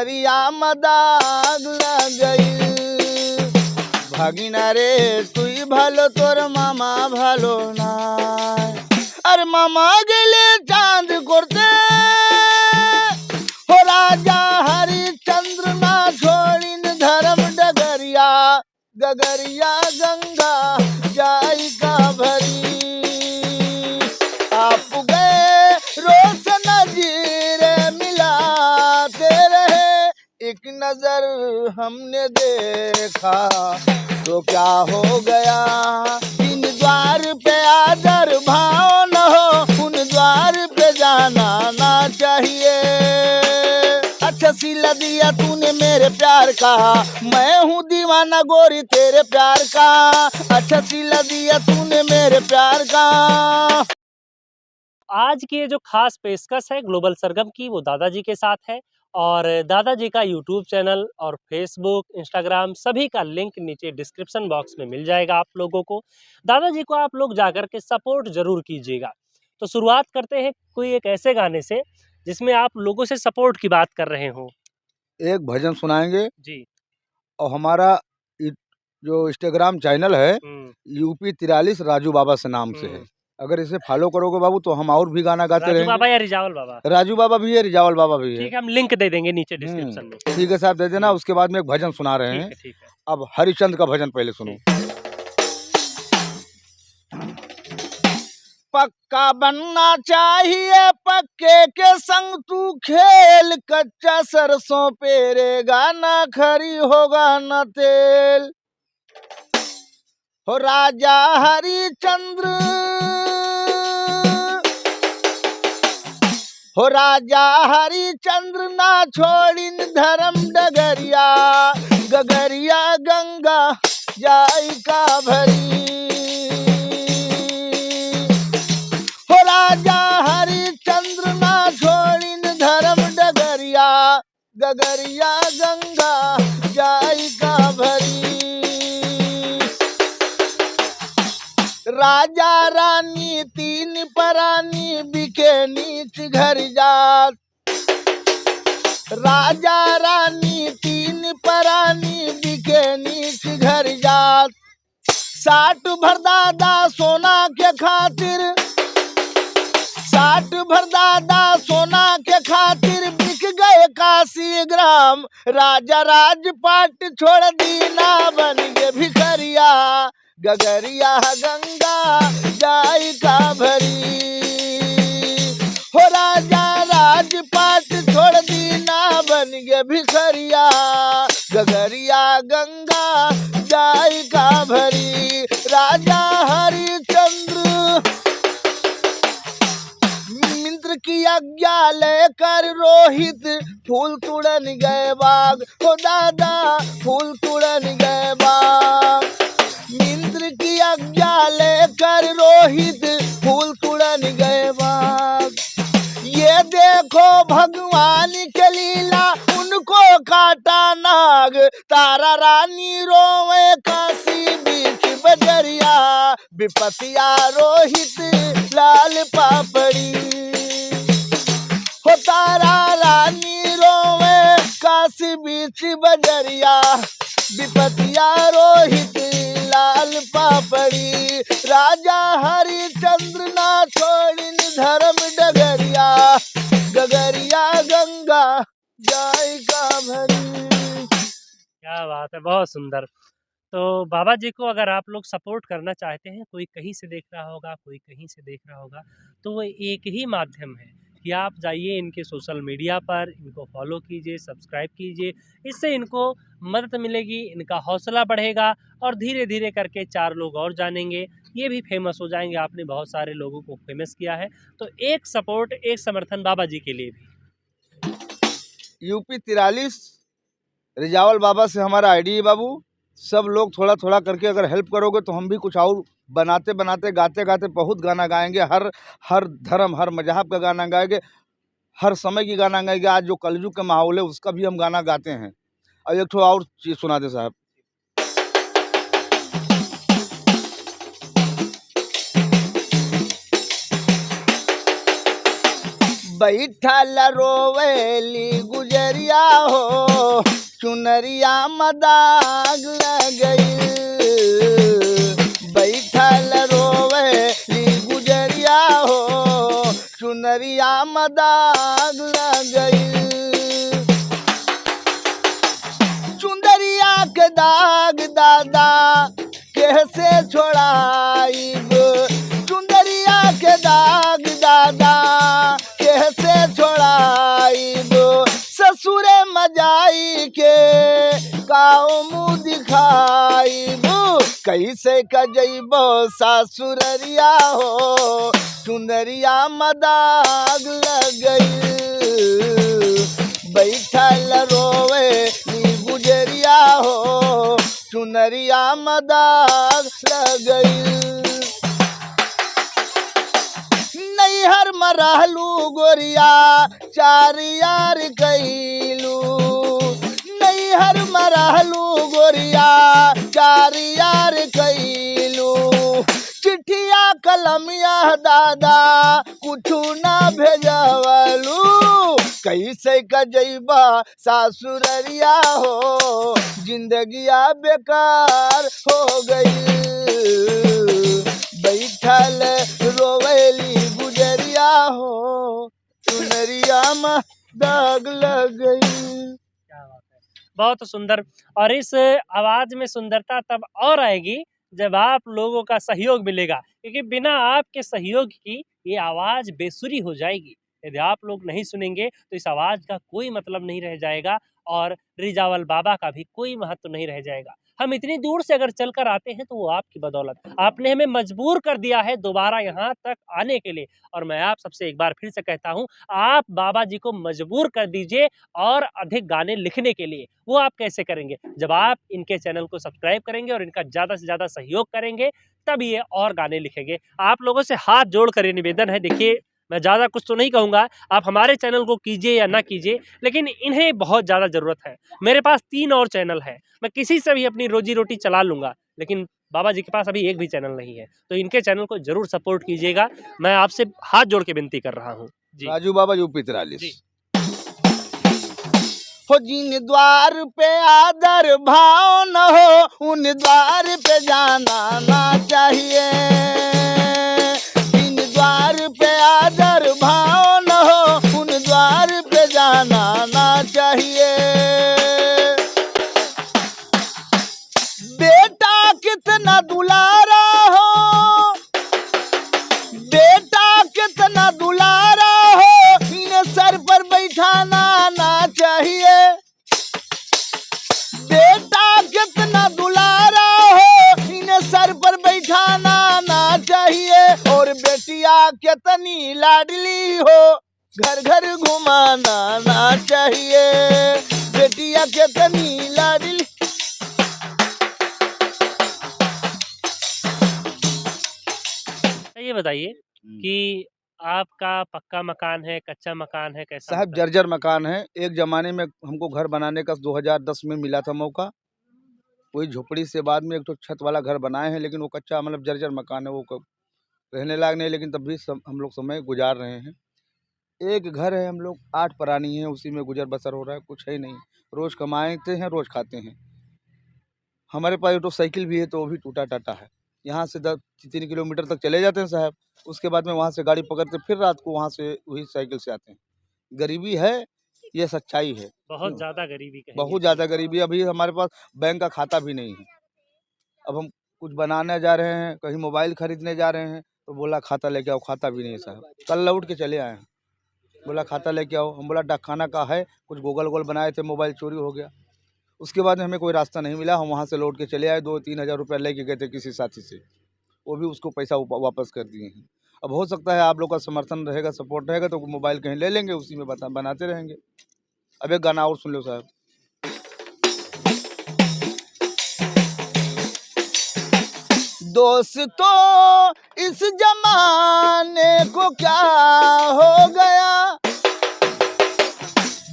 नजरिया मदाग गई। भागिना रे तुई भालो तोर मामा भालो ना। अरे मामा गेले चांद करते हो राजा हरिचंद्र ना छोड़िन धर्म डगरिया गगरिया गंगा जाई का भरी। आप गए रोज नजीर मिलाते रहे, एक नजर हमने देखा तो क्या हो गया। इन द्वार पे आदर भाव न हो, उन द्वार पे जाना ना चाहिए। अच्छा सिला दिया तूने मेरे प्यार का, मैं हूँ दीवाना गोरी तेरे प्यार का। अच्छा सिला दिया तूने मेरे प्यार का। आज की ये जो खास पेशकश है ग्लोबल सरगम की, वो दादाजी के साथ है। और दादाजी का यूट्यूब चैनल और फेसबुक, इंस्टाग्राम सभी का लिंक नीचे डिस्क्रिप्शन बॉक्स में मिल जाएगा आप लोगों को। दादाजी को आप लोग जाकर के सपोर्ट जरूर कीजिएगा। तो शुरुआत करते हैं कोई एक ऐसे गाने से जिसमें आप लोगों से सपोर्ट की बात कर रहे हो। एक भजन सुनाएंगे जी। और हमारा जो इंस्टाग्राम चैनल है यूपी 43 राजू बाबा से नाम से है। अगर इसे फॉलो करोगे बाबू तो हम और भी गाना गाते राजू रहेंगे। बाबा या रिजावल बाबा? राजू बाबा भी है, रिजावल बाबा भी है। ठीक है, हम लिंक दे देंगे नीचे डिस्क्रिप्शन में। ठीक है साहब, दे देना। उसके बाद में एक भजन सुना रहे हैं। ठीक है। अब हरिचंद का भजन पहले सुनो। पक्का बनना चाहिए पक्के के संग तू खेल, कच्चा सरसों पेरेगा ना खरी होगा न तेल। हो राजा हरिचंद्र, हो राजा हरिचंद्र ना छोड़िन धर्म डगरिया गगरिया गंगा जाई का भरी। हो राजा हरिचंद्र ना छोड़िन धर्म डगरिया गगरिया गंगा जाई का भरी। राजा रानी तीन परानी बिके नीच घर जात। राजा रानी तीन परानी बिके नीच घर जात। 60 भरदादा सोना के खातिर, 60 भरदादा सोना के खातिर बिक गए काशी ग्राम। राजा राजपाट छोड़ दीना बन के भिखरिया गगरिया गंगा जाई का भरी। हो राजा राजपाट छोड़ दीना बन के भिखरिया गगरिया गंगा जाई का भरी। राजा हरिचंद्र मिंत्र की आज्ञा लेकर रोहित फूल तुड़न गए बाग। हो दादा फूल तुड़न गए बाग। मिंत्र की आज्ञा लेकर रोहित फूल तुड़न गए बाग। ये देखो भगवान के लीला उनको काटा नाग। तारा रानी रोवे काशी बीच बजरिया विपतिया रोहित लाल पापड़ी। हो तारा रानी रोवे काशी बीच बजरिया विपतिया रोहित लाल पापड़ी। राजा हरिचंद्र ना छोड़िन धर्म डगरिया गगरिया गंगा जाई का भरी। क्या बात है, बहुत सुंदर। तो बाबा जी को अगर आप लोग सपोर्ट करना चाहते हैं, कोई कहीं से देख रहा होगा, कोई कहीं से देख रहा होगा, तो वो एक ही माध्यम है कि आप जाइए इनके सोशल मीडिया पर, इनको फॉलो कीजिए, सब्सक्राइब कीजिए। इससे इनको मदद मिलेगी, इनका हौसला बढ़ेगा और धीरे धीरे करके 4 लोग और जानेंगे, ये भी फेमस हो जाएंगे। आपने बहुत सारे लोगों को फेमस किया है, तो एक सपोर्ट, एक समर्थन बाबा जी के लिए भी। यूपी 43 रिजावल बाबा से हमारा आईडी है बाबू। सब लोग थोड़ा थोड़ा करके अगर हेल्प करोगे तो हम भी कुछ और बनाते बनाते गाते गाते बहुत गाना गाएंगे। हर धर्म हर मजहब का गाना गाएंगे, हर समय की गाना गाएंगे। आज जो कलयुग का माहौल है उसका भी हम गाना गाते हैं। और एक ठो और चीज सुना दे साहब। बैठल रोवेली गुजरिया हो, चुनरिया में दाग लग गई। बैठल रोवेली गुजरिया हो, चुनरिया में दाग लग गई। चुंदरिया के दाग दादा कैसे छोड़ाइब, चुंदरिया के दाग दादा कैसे छोड़ाइब। ससुरे मजाई के काऊ मुँह दिखाइब, कैसे कजैब सासुररिया हो, चुंदरिया में दाग लग गई। बैठल रोवे गुजरिया हो, चुनरिया में दाग लग गई। नैहर में रहलू गोरिया चार यार कैलू, नैहर में रहलू गोरिया चार यार कैलू। चिट्ठिया कलमिया दादा कुछ ना भेजवलू, कैसे कजैबा सासुररिया हो, जिंदगिया बेकार हो गई। बैठल रोवेली गुजरिया हो, चुनरिया में दाग लग गई। क्या बात है, बहुत सुंदर। और इस आवाज में सुंदरता तब और आएगी जब आप लोगों का सहयोग मिलेगा, क्योंकि बिना आपके सहयोग की ये आवाज बेसुरी हो जाएगी। यदि आप लोग नहीं सुनेंगे तो इस आवाज का कोई मतलब नहीं रह जाएगा और रिजावल बाबा का भी कोई महत्व नहीं रह जाएगा। हम इतनी दूर से अगर चलकर आते हैं तो वो आपकी बदौलत। आपने हमें मजबूर कर दिया है दोबारा यहाँ तक आने के लिए, और मैं आप सबसे एक बार फिर से कहता हूँ, आप बाबा जी को मजबूर कर दीजिए और अधिक गाने लिखने के लिए। वो आप कैसे करेंगे? जब आप इनके चैनल को सब्सक्राइब करेंगे और इनका ज़्यादा से ज़्यादा सहयोग करेंगे, तब ये और गाने लिखेंगे। आप लोगों से हाथ जोड़ कर ये निवेदन है, देखिए मैं ज़्यादा कुछ तो नहीं कहूँगा, आप हमारे चैनल को कीजिए या ना कीजिए, लेकिन इन्हें बहुत ज़्यादा ज़रूरत है। मेरे पास 3 और चैनल है, मैं किसी से भी अपनी रोजी-रोटी चला लूँगा, लेकिन बाबा जी के पास अभी एक भी चैनल नहीं है। तो इनके चैनल को ज़रूर सपोर्ट कीजिएगा, मैं आपसे हाथ जोड़ के विनती कर रहा हूँ। जी। राजू बाबा यूपी 43। जी। हो जिन द्वार पे आदर भाव न हो, उन द्वार पे जाना ना चाहिए। जिन द्वार पे आदर भाव न हो, उन द्वार पे जाना ना चाहिए। बेटा कितना दुलारा हो, बेटा कितना दुलारा हो, इन्हें सर पर बैठाना ना चाहिए। बेटा कितना दुलारा हो, इन्हें सर पर बैठाना ना चाहिए। और बेटिया कितनी लाडली हो, घर घर घुमाना ना चाहिए। बेटिया कितनी लाडली। ये बताइए कि आपका पक्का मकान है, कच्चा मकान है, कैसा साहब मकान है? जर्जर मकान है। एक ज़माने में हमको घर बनाने का 2010 में मिला था मौका। वही झोपड़ी से बाद में एक तो छत वाला घर बनाए हैं, लेकिन वो कच्चा मतलब जर्जर मकान है, वो रहने लायक नहीं, लेकिन तब भी हम लोग समय गुजार रहे हैं। एक घर है, हम लोग 8 प्राणी हैं, उसी में गुजर बसर हो रहा है, कुछ है नहीं। रोज़ कमाते हैं, रोज़ खाते हैं। हमारे पास तो साइकिल भी है, तो वो भी टूटा टाटा है। यहाँ से 3 किलोमीटर तक चले जाते हैं साहब, उसके बाद में वहाँ से गाड़ी पकड़ के फिर रात को वहाँ से वही साइकिल से आते हैं। गरीबी है, ये सच्चाई है। बहुत ज़्यादा गरीबी कहेंगे। बहुत ज़्यादा गरीबी है। अभी हमारे पास बैंक का खाता भी नहीं है। अब हम कुछ बनाने जा रहे हैं, कहीं मोबाइल खरीदने जा रहे हैं, तो बोला खाता लेके आओ, खाता भी नहीं है साहब। कल लौट के चले आए हैं, बोला खाता लेके आओ। हम बोला डाकखाना का है, कुछ गूगल वोगल बनाए थे, मोबाइल चोरी हो गया। उसके बाद हमें कोई रास्ता नहीं मिला, हम वहाँ से लौट के चले आए। 2-3 हज़ार रुपया लेके गए थे किसी साथी से, वो भी उसको पैसा वापस कर दिए हैं। अब हो सकता है आप लोग का समर्थन रहेगा, सपोर्ट रहेगा, तो मोबाइल कहीं ले लेंगे, उसी में बनाते रहेंगे। अब एक गाना और सुन लो साहब। दोस्तों इस जमाने को क्या हो गया,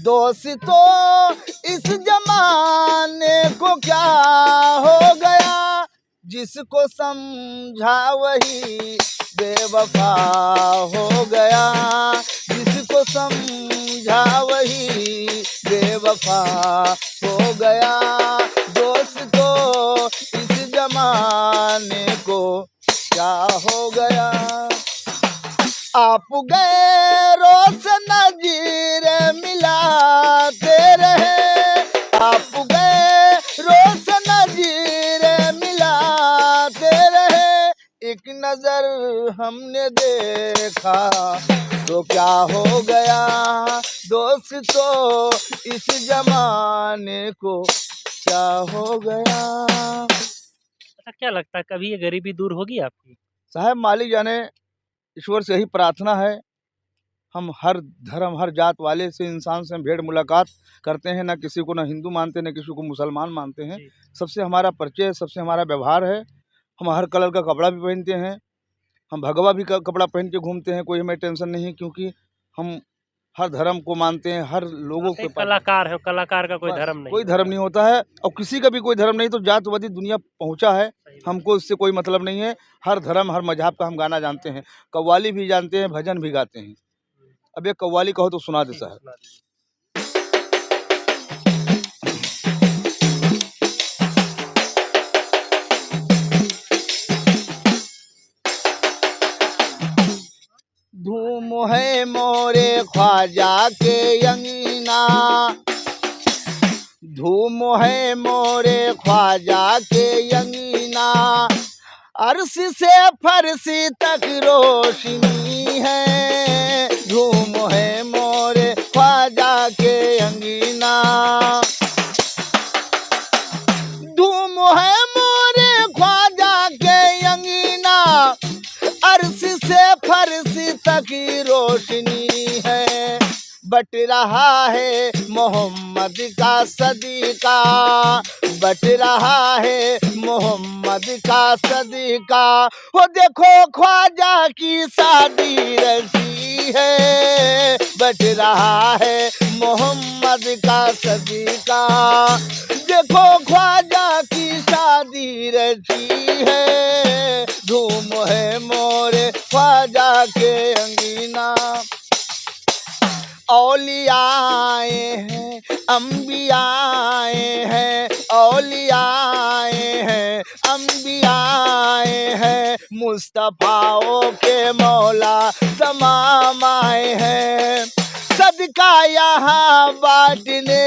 दोस्तों इस जमाने को क्या हो गया। जिसको समझा वही बेवफा हो गया, जिसको दफा हो गया। दोस्त तो इस जमाने को क्या हो गया। आप गए रोशन नजीर मिलाते रहे। आप गए रोशन नजीर मिलाते रहे। एक नजर हमने देखा तो क्या हो गया। दोस्त तो इस जमाने को क्या हो गया। अच्छा, क्या लगता है कभी ये गरीबी दूर होगी आपकी? साहब मालिक जाने, ईश्वर से यही प्रार्थना है। हम हर धर्म हर जात वाले से इंसान से हम भेंट मुलाकात करते हैं। ना किसी को ना हिंदू मानते, ना किसी को मुसलमान मानते हैं। जी। सबसे हमारा परिचय है, सबसे हमारा व्यवहार है। हम हर कलर का कपड़ा भी पहनते हैं। हम भगवा भी कपड़ा पहन के घूमते हैं। कोई हमें टेंशन नहीं है, क्योंकि हम हर धर्म को मानते हैं। हर लोगों आप के एक पास कलाकार हैं, कलाकार का कोई बस धर्म नहीं कोई होता धर्म है। नहीं होता है, और किसी का भी कोई धर्म नहीं। तो जातवादी दुनिया पहुंचा है, सही बात। हमको इससे कोई मतलब नहीं है। हर धर्म हर मजहब का हम गाना जानते हैं। कव्वाली भी जानते हैं, भजन भी गाते हैं। अब ये कव्वाली कहो तो सुना दे ठीक है, साहब। सुना दीजिए। धूम है मोरे ख्वाजा के अंगीना। धूम है मोरे ख्वाजा के अंगीना। अर्श से फरसी तक रोशनी है। धूम है मोरे ख्वाजा के अंगीना। धूम है मोरे ख्वाजा के अंगीना। अर्श से फरसी तक की रोशनी है। बट रहा है मोहम्मद का सदीका। बट रहा है मोहम्मद का सदीका। हो देखो ख्वाजा की शादी रची है। बट रहा है मोहम्मद का सदीका। देखो ख्वाजा की शादी रची है। धूम है मोरे ख्वाजा के अंगीना। औलियाए हैं अंबियाए हैं। औलियाए हैं अंबियाए हैं। मुस्तफाओं के मौला तमाम आए हैं। सदका यहाँ बांटने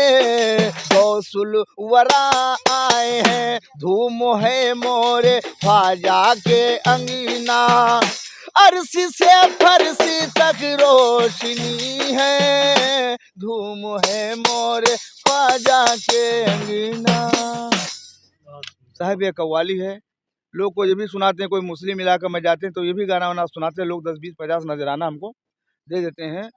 गौसुल वरा आए हैं। धूम है मोरे ख्वाजा के अंगीना। अर्श से फरसी तक रोशनी है। धूम है मोरे ख्वाजा के अंगीना। साहब ये कव्वाली है। लोग को ये भी सुनाते हैं, कोई मुस्लिम इलाका में जाते हैं तो ये भी गाना वाना सुनाते हैं। लोग 10 20 50 नजराना हमको दे देते हैं।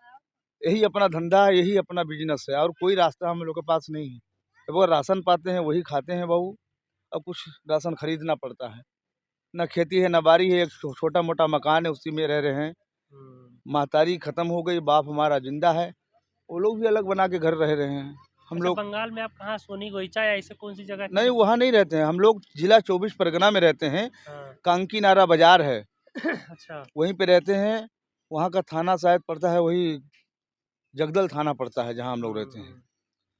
यही अपना धंधा है, यही अपना बिजनेस है, और कोई रास्ता हम लोग के पास नहीं है। तो वो राशन पाते हैं वही खाते हैं बहू। अब कुछ राशन खरीदना पड़ता है। न खेती है न बाड़ी है। एक छोटा मोटा मकान है, उसी में रह रहे हैं। महतारी खत्म हो गई, बाप हमारा जिंदा है। वो लोग भी अलग बना के घर रह रहे हैं। हम अच्छा, लोग बंगाल में आप कहाँ, सोनी गोइचा या ऐसे कौन सी जगह? नहीं, वहाँ नहीं रहते हैं। हम लोग जिला 24 परगना में रहते हैं। हाँ। कांकी नारा बाजार है, अच्छा। वहीं पे रहते हैं। वहाँ का थाना शायद पड़ता है वही जगदल थाना पड़ता है जहाँ हम लोग रहते हैं।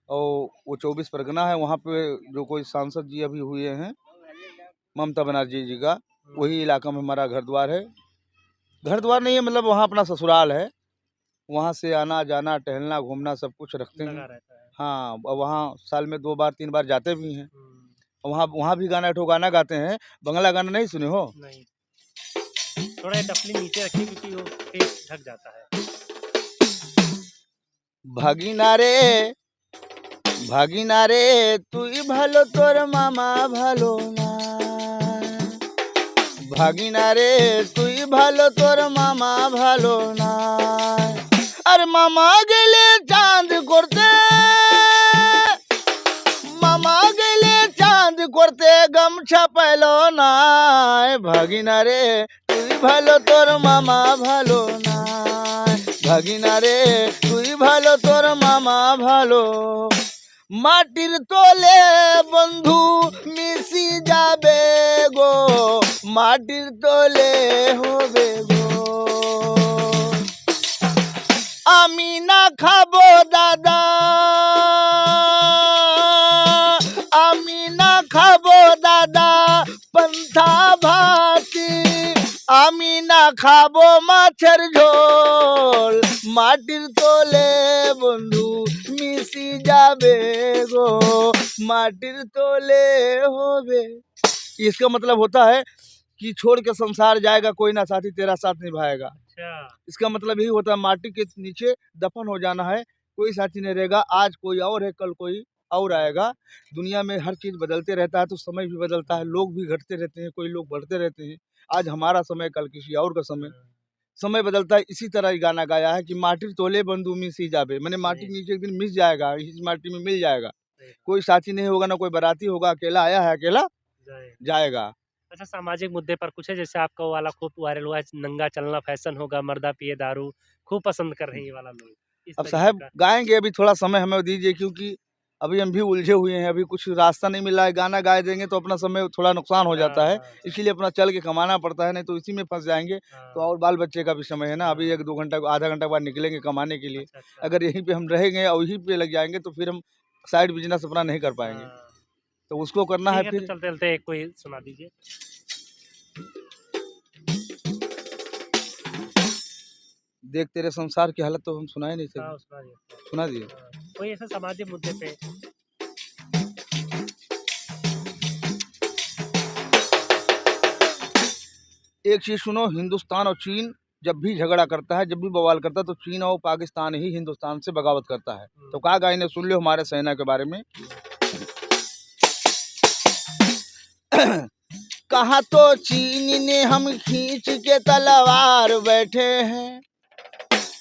और वो 24 परगना है। वहाँ पे जो कोई सांसद जी अभी हुए हैं, ममता बनर्जी जी का, वही इलाका में हमारा घर द्वार है। घर द्वार नहीं है, मतलब वहाँ अपना ससुराल है। वहाँ से आना जाना टहलना घूमना सब कुछ रखते लगा हैं। रहता है। हाँ, और वहाँ साल में 2 बार 3 बार जाते भी हैं। वहाँ वहाँ भी गाना ठो गाना गाते हैं। बंगला गाना नहीं सुने हो? नहीं, थोड़ा डफली नीचे रखिए क्योंकि वो फेस ढक जाता है। भागिना रे भागिना रे তুই ভালো তোর মামা ভালো না। ভাগিনা রে তুই ভালো তোর মামা ভালো না। আর মামা গেলে চাঁদ করতে। মামা গেলে চাঁদ করতে গামছা পেল না। ভাগিনা রে তুই ভালো তোর মামা ভালো না। ভাগিনা রে তুই ভালো তোর মামা ভালো। মাটির তোলে বন্ধু মিশি যাবে গো। মাটির তোলে হবে গো। আমি না খাবো দাদা खाबो दादा पंथा भाती, आमी ना खाबो माछर झोल, माटिर तोले बंधु मिसी जाबे गो, माटिर तोले होबे। इसका मतलब होता है कि छोड़ के संसार जाएगा कोई ना साथी तेरा साथ निभाएगा। अच्छा, इसका मतलब यही होता है माटी के नीचे दफन हो जाना है, कोई साथी नहीं रहेगा। आज कोई और है, कल कोई और आएगा। दुनिया में हर चीज़ बदलते रहता है, तो समय भी बदलता है, लोग भी घटते रहते हैं, कोई लोग बढ़ते रहते हैं। आज हमारा समय, कल किसी और का समय, समय बदलता है। इसी तरह ये गाना गाया है कि माटिर तोले बंधु मिसी जाबे, मैंने माटी नीचे एक दिन मिस जाएगा, इस माटी में मिल जाएगा। कोई साथी नहीं होगा, ना कोई बाराती होगा, अकेला आया है अकेला जाएगा। अच्छा, सामाजिक मुद्दे पर कुछ है? जैसे आपका वो वाला खूब वायरल हुआ है, नंगा चलना फैशन होगा, मर्दा पिए दारू, खूब पसंद कर रहे हैं ये वाला लोग, इस अब तरीके साहब का। गाएंगे, अभी थोड़ा समय हमें दीजिए, क्योंकि अभी हम भी उलझे हुए हैं, अभी कुछ रास्ता नहीं मिला है। गाना गा देंगे तो अपना समय थोड़ा नुकसान हो जाता है, इसीलिए अपना चल के कमाना पड़ता है, नहीं तो इसी में फंस जाएंगे। तो और बाल बच्चे का भी समय है ना, अभी 1-2 घंटा, आधा घंटा बाद निकलेंगे कमाने के लिए। अच्छा, अच्छा। अगर यहीं पे हम रहेंगे और यहीं पे लग जाएंगे तो फिर हम साइड बिजनेस अपना नहीं कर पाएंगे, हाँ, तो उसको करना है ठीक है, तो फिर। चलते-चलते एक कोई सुना दीजिए। देख तेरे संसार की हालत तो हम सुना ही नहीं हाँ, सके, सुना दिए। सुना दिए। हाँ, कोई ऐसे सामाजिक मुद्दे पे। एक चीज सुनो, हिंदुस्तान और चीन जब भी झगड़ा करता है, जब भी बवाल करता है, तो चीन और पाकिस्तान ही हिंदुस्तान से बगावत करता है। तो कहा गाय ने, सुन लो हमारे सेना के बारे में। कहा तो चीन ने हम खींच के तलवार बैठे हैं,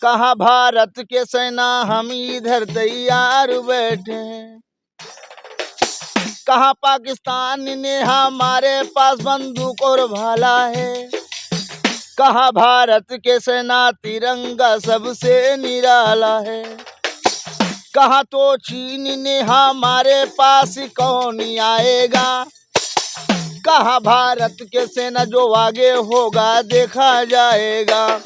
कहा भारत के सेना हम इधर तैयार बैठे हैं, कहा पाकिस्तान ने हमारे पास बंदूक और भाला है, कहा भारत के सेना तिरंगा सबसे निराला है, कहा तो चीन ने हमारे पास कौन आएगा, कहा भारत के सेना जो आगे होगा देखा जाएगा,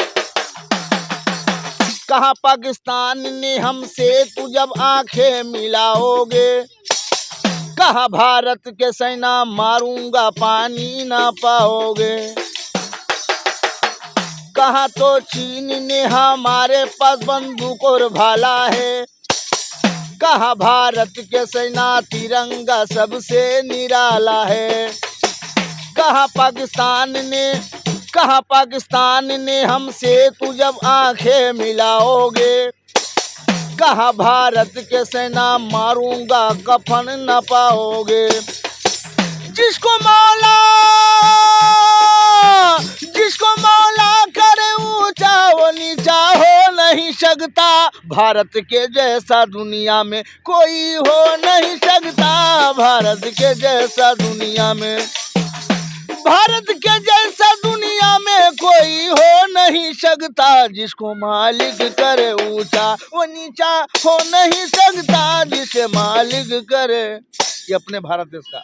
कहा पाकिस्तान ने हमसे तू जब आंखें मिलाओगे, कहा भारत के सेना मारूंगा पानी ना पाओगे, कहा तो चीन ने हमारे पास बंदूक और भाला है, कहा भारत के सेना तिरंगा सबसे निराला है, कहा पाकिस्तान ने हमसे तू जब आंखें मिलाओगे, कहा भारत के सेना मारूंगा कफन न पाओगे, जिसको मौला करे ऊंचा वो नीचा हो नहीं सकता, भारत के जैसा दुनिया में कोई हो नहीं सकता, भारत के जैसा दुनिया में, भारत के जैसा दुनिया में कोई हो नहीं सकता, जिसको मालिक करे ऊंचा वो नीचा हो नहीं सकता, जिसे मालिक करे। ये अपने भारत देश का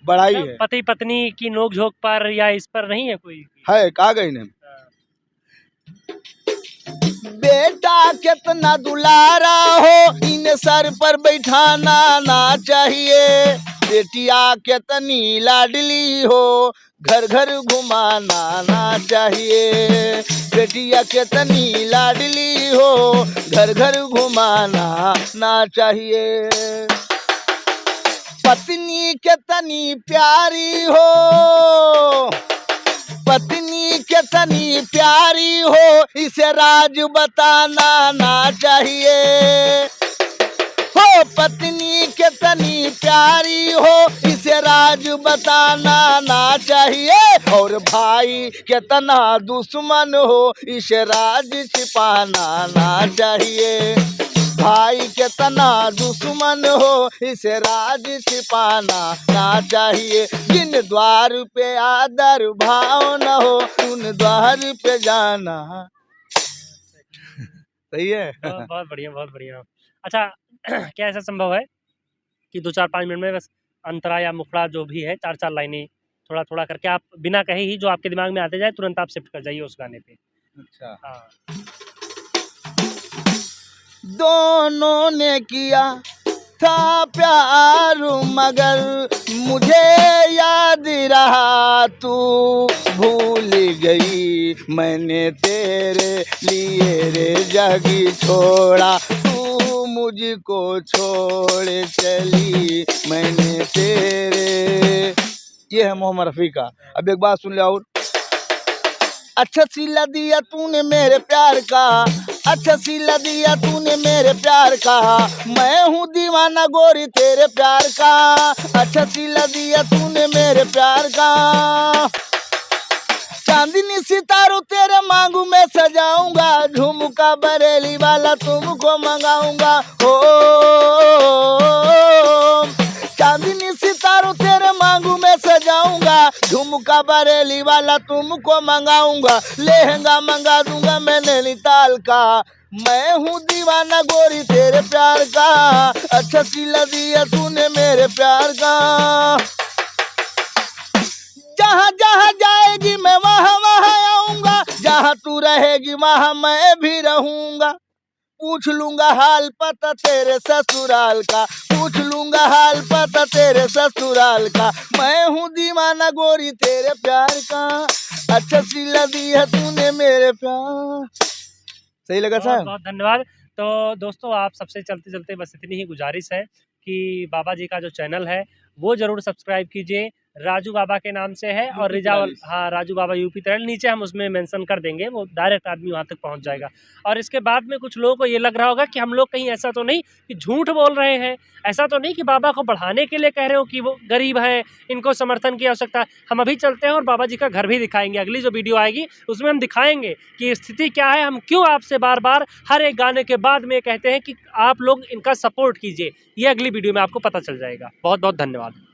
बड़ाई है। पति पत्नी की नोक-झोंक पर या इस पर नहीं है कोई? है कहा गई ने, हाँ। बेटा कितना दुलारा हो इन सर पर बैठाना ना चाहिए, बेटिया कितनी लाडली हो घर घर घुमाना ना चाहिए, बेटिया कितनी लाडली हो घर घर घुमाना ना चाहिए, पत्नी कितनी प्यारी हो, पत्नी कितनी प्यारी हो इसे राज बताना ना चाहिए, हो पत्नी कितनी प्यारी हो इसे राज बताना ना चाहिए, और भाई कितना दुश्मन हो इसे राज छिपाना ना चाहिए, भाई कितना दुश्मन हो इसे राज छिपाना ना चाहिए, जिन द्वार पे आदर भाव न हो उन द्वार पे जाना। सही है। बहुत बढ़िया, बहुत बढ़िया। अच्छा, क्या ऐसा संभव है कि 2-4-5 मिनट में बस अंतरा या मुखड़ा जो भी है 4-4 लाइनें थोड़ा-थोड़ा करके आप बिना कहे ही जो आपके दिमाग में आते जाए तुरंत आप शिफ्ट कर जाइए उस गाने पे? अच्छा, हाँ। दोनों ने किया था प्यार मगर मुझे याद रहा तू भूल गई, मैंने तेरे लिए रे जगी छोड़ा, तू मुझको छोड़ चली मैंने तेरे। ये है मोहम्मद रफ़ी का। अब एक बात सुन ले और। अच्छा सिला दिया तूने मेरे प्यार का, अच्छा सिला दिया तूने मेरे प्यार का, मैं हूँ दीवाना गोरी तेरे प्यार का, अच्छा सिला दिया तूने मेरे प्यार का। चांदनी सितारों तेरे मांगू में सजाऊंगा, झुमका बरेली वाला तुमको मंगाऊंगा, हो चांदनी सितारों तेरे मांगू में सजाऊंगा, झुमका बरेली वाला तुमको मंगाऊंगा, लहंगा मंगा दूंगा मैं नैनीताल का, मैं हूँ दीवाना गोरी तेरे प्यार का, अच्छा सिला दिया तूने मेरे प्यार का। जहाँ जहाँ जाएगी मैं वहाँ वहाँ आऊंगा, जहाँ तू रहेगी वहाँ मैं भी रहूंगा, पूछ लूंगा हाल पता तेरे ससुराल का, पूछ लूंगा हाल पता तेरे ससुराल का, मैं हूँ दीवाना गोरी तेरे प्यार का, अच्छा सिला दिया तूने मेरे प्यार। सही लगा बहुत साहब? बहुत धन्यवाद। तो दोस्तों आप सबसे चलते चलते बस इतनी ही गुजारिश है कि बाबा जी का जो चैनल है वो ज़रूर सब्सक्राइब कीजिए, राजू बाबा के नाम से है, और रिजावल, हाँ राजू बाबा यूपी तैल, नीचे हम उसमें मेंशन कर देंगे, वो डायरेक्ट आदमी वहाँ तक पहुँच जाएगा। और इसके बाद में कुछ लोगों को ये लग रहा होगा कि हम लोग कहीं ऐसा तो नहीं कि झूठ बोल रहे हैं, ऐसा तो नहीं कि बाबा को बढ़ाने के लिए कह रहे हो कि वो गरीब है, इनको समर्थन की आवश्यकता है। हम अभी चलते हैं और बाबा जी का घर भी दिखाएंगे, अगली जो वीडियो आएगी उसमें हम दिखाएंगे कि स्थिति क्या है, हम क्यों आपसे बार बार हर एक गाने के बाद में कहते हैं कि आप लोग इनका सपोर्ट कीजिए। ये अगली वीडियो में आपको पता चल जाएगा। बहुत बहुत धन्यवाद।